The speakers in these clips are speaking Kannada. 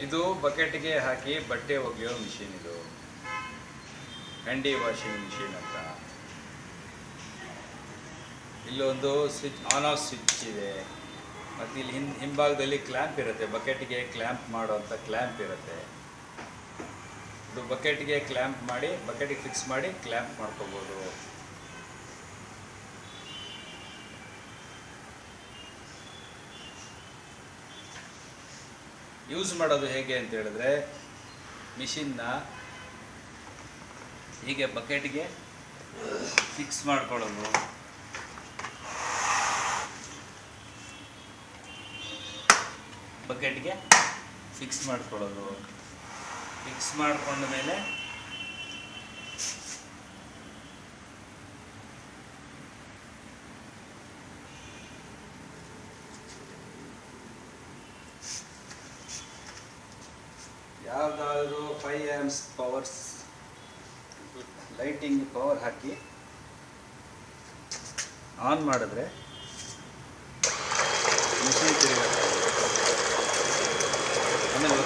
ಇದು ಬಕೆಟ್ಗೆ ಹಾಕಿ ಬಟ್ಟೆ ಒಗೆಯೋ ಮಿಷಿನ್. ಇದು ಹ್ಯಾಂಡಿ ವಾಷಿಂಗ್ ಮಿಷಿನ್ ಅಂತ. ಇಲ್ಲೊಂದು ಸ್ವಿಚ್ ಆನ್ ಆಫ್ ಸ್ವಿಚ್ ಇದೆ. ಮತ್ತು ಇಲ್ಲಿ ಹಿಂಭಾಗದಲ್ಲಿ ಕ್ಲ್ಯಾಂಪ್ ಇರುತ್ತೆ. ಬಕೆಟ್ಗೆ ಕ್ಲ್ಯಾಂಪ್ ಮಾಡುವಂಥ ಕ್ಲ್ಯಾಂಪ್ ಇರುತ್ತೆ. ಇದು ಬಕೆಟ್ಗೆ ಕ್ಲ್ಯಾಂಪ್ ಮಾಡಿ ಬಕೆಟಿಗೆ ಫಿಕ್ಸ್ ಮಾಡಿ ಕ್ಲ್ಯಾಂಪ್ ಮಾಡ್ಕೋಬೋದು. ಯೂಸ್ ಮಾಡೋದು ಹೇಗೆ ಅಂತ ಹೇಳಿದ್ರೆ, ಮಿಷಿನ್ನ ಹೀಗೆ ಬಕೆಟ್ಗೆ ಫಿಕ್ಸ್ ಮಾಡ್ಕೊಳ್ಳೋದು. ಬಕೆಟ್ಗೆ ಫಿಕ್ಸ್ ಮಾಡ್ಕೊಳ್ಳೋದು. ಫಿಕ್ಸ್ ಮಾಡಿಕೊಂಡ ಮೇಲೆ ಯಾವುದಾದ್ರೂ 5 amps powers lighting power hockey on ಮಾಡಿದ್ರೆ ಮಿಷಿನ್ ತಿರುಗುತ್ತೆ. ಆಮೇಲೆ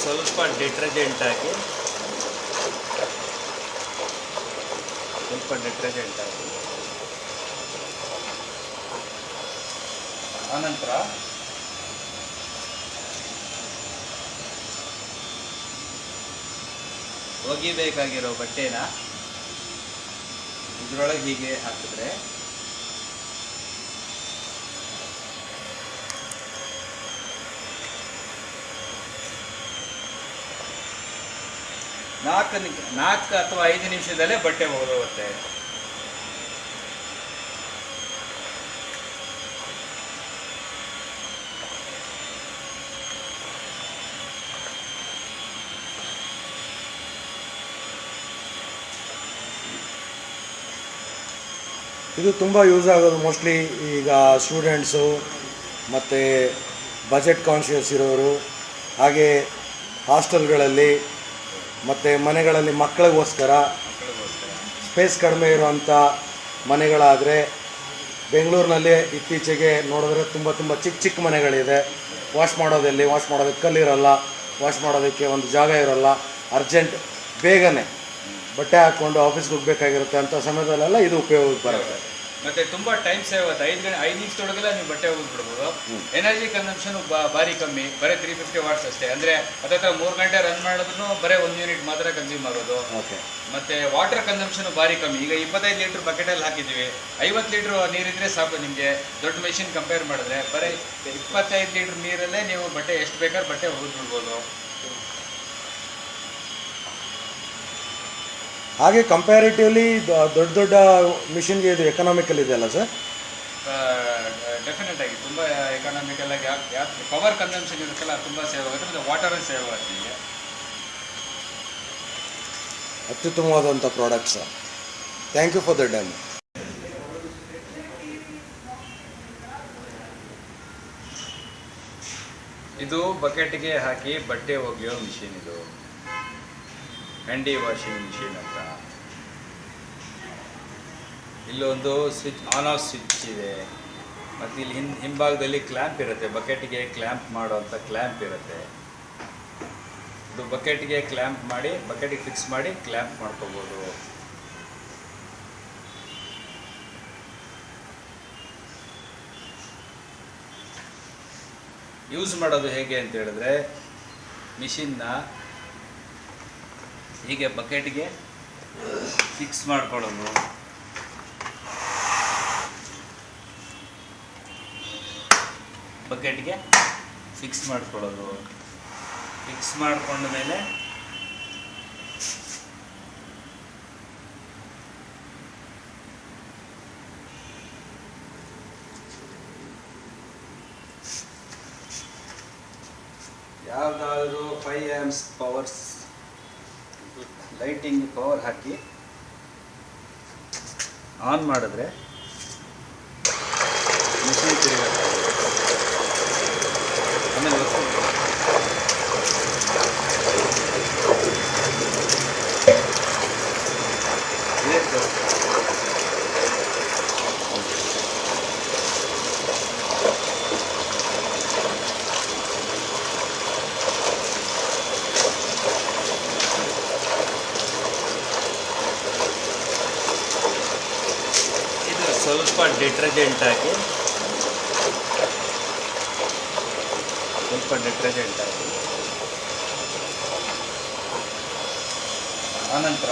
ಸ್ವಲ್ಪ ಡಿಟರ್ಜೆಂಟ್ ಹಾಕಿ ಆನಂತರ ಒಗಿಬೇಕಾಗಿರೋ ಬಟ್ಟೆನ ಇದರೊಳಗೆ ಹೀಗೆ ಹಾಕಿದ್ರೆ ನಾಲ್ಕು ಅಥವಾ 5 ನಿಮಿಷದಲ್ಲೇ ಬಟ್ಟೆ ಹೋಗುತ್ತೆ. ಇದು ತುಂಬ ಯೂಸ್ ಆಗೋದು ಮೋಸ್ಟ್ಲಿ ಈಗ ಸ್ಟೂಡೆಂಟ್ಸು ಮತ್ತು ಬಜೆಟ್ ಕಾನ್ಷಿಯಸ್ ಇರೋರು, ಹಾಗೆ ಹಾಸ್ಟೆಲ್ಗಳಲ್ಲಿ ಮತ್ತು ಮನೆಗಳಲ್ಲಿ ಮಕ್ಕಳಿಗೋಸ್ಕರ ಸ್ಪೇಸ್ ಕಡಿಮೆ ಇರುವಂಥ ಮನೆಗಳಾದರೆ, ಬೆಂಗಳೂರಿನಲ್ಲಿ ಇತ್ತೀಚೆಗೆ ನೋಡಿದ್ರೆ ತುಂಬ ಚಿಕ್ಕ ಮನೆಗಳಿದೆ. ವಾಶ್ ಮಾಡೋದಕ್ಕೆ ಕಲ್ಲಿರಲ್ಲ, ವಾಶ್ ಮಾಡೋದಕ್ಕೆ ಒಂದು ಜಾಗ ಇರೋಲ್ಲ, ಅರ್ಜೆಂಟ್ ಬೇಗನೆ ಬಟ್ಟೆ ಹಾಕ್ಕೊಂಡು ಆಫೀಸ್ಗೆ ಹೋಗಬೇಕಾಗಿರುತ್ತೆ ಅಂತ ಸಮಯದಲ್ಲೆಲ್ಲ ಇದು ಉಪಯೋಗಕ್ಕೆ ಬರುತ್ತೆ. ಮತ್ತೆ ತುಂಬಾ ಟೈಮ್ ಸೇವ್ ಆಗುತ್ತೆ. 5 ನಿಮಿಷದೊಳಗೆಲ್ಲ ನೀವು ಬಟ್ಟೆ ಹೋಗ್ಬಿಡ್ಬೋದು. ಎನರ್ಜಿ ಕನ್ಸಂಪ್ಷನ್ ಭಾರಿ ಕಮ್ಮಿ, ಬರೀ 350 ವಾಟ್ಸ್ ಅಷ್ಟೇ. ಅಂದರೆ ಅದಕ್ಕೆ 3 ಗಂಟೆ ರನ್ ಮಾಡಿದ್ರು ಬರೀ 1 ಯೂನಿಟ್ ಮಾತ್ರ ಕನ್ಸ್ಯೂಮ್ ಆಗೋದು. ಮತ್ತೆ ವಾಟರ್ ಕನ್ಸಂಪ್ಷನ್ ಭಾರಿ ಕಮ್ಮಿ. ಈಗ 25 ಲೀಟ್ರ್ ಬಕೆಟಲ್ಲಿ ಹಾಕಿದ್ದೀವಿ, 50 ಲೀಟ್ರ್ ನೀರಿದ್ರೆ ಸಾಕು ನಿಮಗೆ. ದೊಡ್ಡ ಮೆಷಿನ್ ಕಂಪೇರ್ ಮಾಡಿದ್ರೆ ಬರೀ 25 ಲೀಟ್ರ್ ನೀರಲ್ಲೇ ನೀವು ಬಟ್ಟೆ ಎಷ್ಟು ಬೇಕಾದ್ರೆ ಬಟ್ಟೆ ಹೋಗ್ಬಿಡ್ಬೋದು. ಹಾಗೆ ಕಂಪ್ಯಾರಿಟಿವ್ಲಿ ದೊಡ್ಡ ಮಿಷಿನ್ಗೆ ಇದು ಎಕನಾಮಿಕಲ್ ಇದೆಯಲ್ಲ ಸರ್? ಡೆಫಿನೆಟ್ ಆಗಿ ತುಂಬ ಎಕನಾಮಿಕಲ್ ಆಗಿ. ಯಾಕೆ ಪವರ್ ಕನ್ಸಂಪ್ಷನ್ ಇರುತ್ತಲ್ಲ ತುಂಬ ಸೇವ್ ಆಗುತ್ತೆ, ಮತ್ತು ವಾಟರ್ ಸೇವ್ ಆಗುತ್ತೆ. ಅತ್ಯುತ್ತಮವಾದಂಥ product sir. Thank you for the demo. ಇದು ಬಕೆಟ್ಗೆ ಹಾಕಿ ಬಟ್ಟೆ ಒಗೆಯೋ ಮಿಷಿನ್. ಇದು ಹ್ಯಾಂಡಿ ವಾಷಿಂಗ್ ಮಿಷಿನ್ ಅಂತ. ಇಲ್ಲೊಂದು ಸ್ವಿಚ್ ಆನ್ ಆಫ್ ಸ್ವಿಚ್ ಇದೆ. ಮತ್ತು ಇಲ್ಲಿ ಹಿಂಭಾಗದಲ್ಲಿ ಕ್ಲ್ಯಾಂಪ್ ಇರುತ್ತೆ. ಬಕೆಟ್ಗೆ ಕ್ಲ್ಯಾಂಪ್ ಮಾಡುವಂಥ ಕ್ಲ್ಯಾಂಪ್ ಇರುತ್ತೆ. ಇದು ಬಕೆಟ್ಗೆ ಕ್ಲ್ಯಾಂಪ್ ಮಾಡಿ ಬಕೆಟಿಗೆ ಫಿಕ್ಸ್ ಮಾಡಿ ಕ್ಲ್ಯಾಂಪ್ ಮಾಡ್ಕೋಬೋದು. ಯೂಸ್ ಮಾಡೋದು ಹೇಗೆ ಅಂತ ಹೇಳಿದ್ರೆ, ಮಿಷಿನ್ನ ಹೀಗೆ ಬಕೆಟ್ಗೆ ಫಿಕ್ಸ್ ಮಾಡ್ಕೊಳ್ಳೋದು. ಬಕೆಟ್ಗೆ ಫಿಕ್ಸ್ ಮಾಡ್ಕೊಳ್ಳೋದು. ಫಿಕ್ಸ್ ಮಾಡ್ಕೊಂಡ ಮೇಲೆ ಯಾವುದಾದ್ರೂ 5 amps powers lighting power hockey on ಮಾಡಿದ್ರೆ ಮಿಷಿನ್ ತಿರುಗುತ್ತೆ. ಆಮೇಲೆ ಇದು ಸ್ವಲ್ಪ ಡಿಟ್ರಜೆಂಟ್ ಹಾಕಿ ಆನಂತರ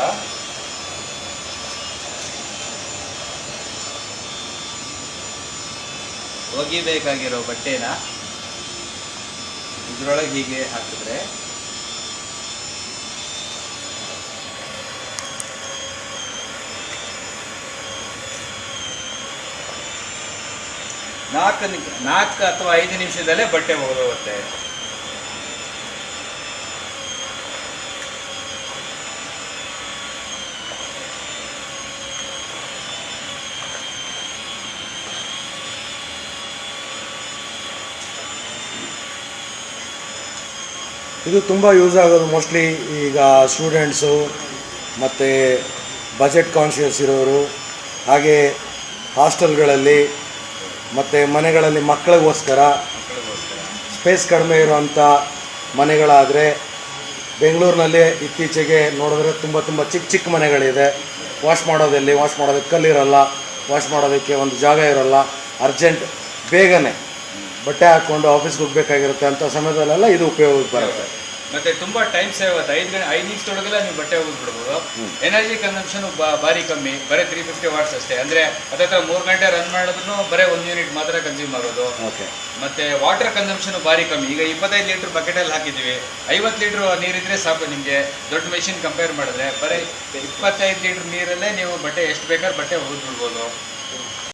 ಒಗಿಬೇಕಾಗಿರೋ ಬಟ್ಟೆನ ಇದರೊಳಗೆ ಹೀಗೆ ಹಾಕಿದ್ರೆ ನಾಲ್ಕು ಅಥವಾ 5 ನಿಮಿಷದಲ್ಲೇ ಬಟ್ಟೆ ಹೋಗುತ್ತೆ. ಇದು ತುಂಬ ಯೂಸ್ ಆಗೋದು ಮೋಸ್ಟ್ಲಿ ಈಗ ಸ್ಟೂಡೆಂಟ್ಸು ಮತ್ತು ಬಜೆಟ್ ಕಾನ್ಷಿಯಸ್ ಇರೋರು, ಹಾಗೆ ಹಾಸ್ಟೆಲ್ಗಳಲ್ಲಿ ಮತ್ತು ಮನೆಗಳಲ್ಲಿ ಮಕ್ಕಳಿಗೋಸ್ಕರ ಸ್ಪೇಸ್ ಕಡಿಮೆ ಇರುವಂಥ ಮನೆಗಳಾದರೆ, ಬೆಂಗಳೂರಿನಲ್ಲಿ ಇತ್ತೀಚೆಗೆ ನೋಡಿದ್ರೆ ತುಂಬ ಚಿಕ್ಕ ಮನೆಗಳಿದೆ. ವಾಶ್ ಮಾಡೋದಕ್ಕೆ ಕಲ್ಲಿರಲ್ಲ, ವಾಶ್ ಮಾಡೋದಕ್ಕೆ ಒಂದು ಜಾಗ ಇರೋಲ್ಲ, ಅರ್ಜೆಂಟ್ ಬೇಗನೆ ಬಟ್ಟೆ ಹಾಕ್ಕೊಂಡು ಆಫೀಸ್ಗೆ ಹೋಗ್ಬೇಕಾಗಿರುತ್ತೆ ಅಂತ ಸಮಯದಲ್ಲೆಲ್ಲ ಇದು ಉಪಯೋಗಕ್ಕೆ ಬರುತ್ತೆ. ಮತ್ತೆ ತುಂಬಾ ಟೈಮ್ ಸೇವ್ ಆಗುತ್ತೆ. 5 ನಿಮಿಷದೊಳಗೆಲ್ಲ ನೀವು ಬಟ್ಟೆ ಹೋಗ್ಬಿಡ್ಬೋದು. ಎನರ್ಜಿ ಕನ್ಸಂಪ್ಷನ್ ಭಾರಿ ಕಮ್ಮಿ, ಬರೀ 350 ವಾಟ್ಸ್ ಅಷ್ಟೇ. ಅಂದ್ರೆ ಹತ್ರ 3 ಗಂಟೆ ರನ್ ಮಾಡಿದ್ರು ಬರೀ 1 ಯೂನಿಟ್ ಮಾತ್ರ ಕನ್ಸ್ಯೂಮ್ ಆಗೋದು. ಮತ್ತೆ ವಾಟರ್ ಕನ್ಸಂಪ್ಷನ್ ಭಾರಿ ಕಮ್ಮಿ. ಈಗ 25 ಲೀಟರ್ ಬಕೆಟಲ್ಲಿ ಹಾಕಿದ್ದೀವಿ, 50 ಲೀಟರ್ ನೀರಿದ್ರೆ ಸಾಕು ನಿಮಗೆ. ದೊಡ್ಡ ಮೆಷಿನ್ ಕಂಪೇರ್ ಮಾಡಿದ್ರೆ ಬರೀ 25 ಲೀಟರ್ ನೀರಲ್ಲೇ ನೀವು ಬಟ್ಟೆ ಎಷ್ಟು ಬೇಕಾದ್ರೆ ಬಟ್ಟೆ ಹೋಗ್ಬಿಡ್ಬೋದು.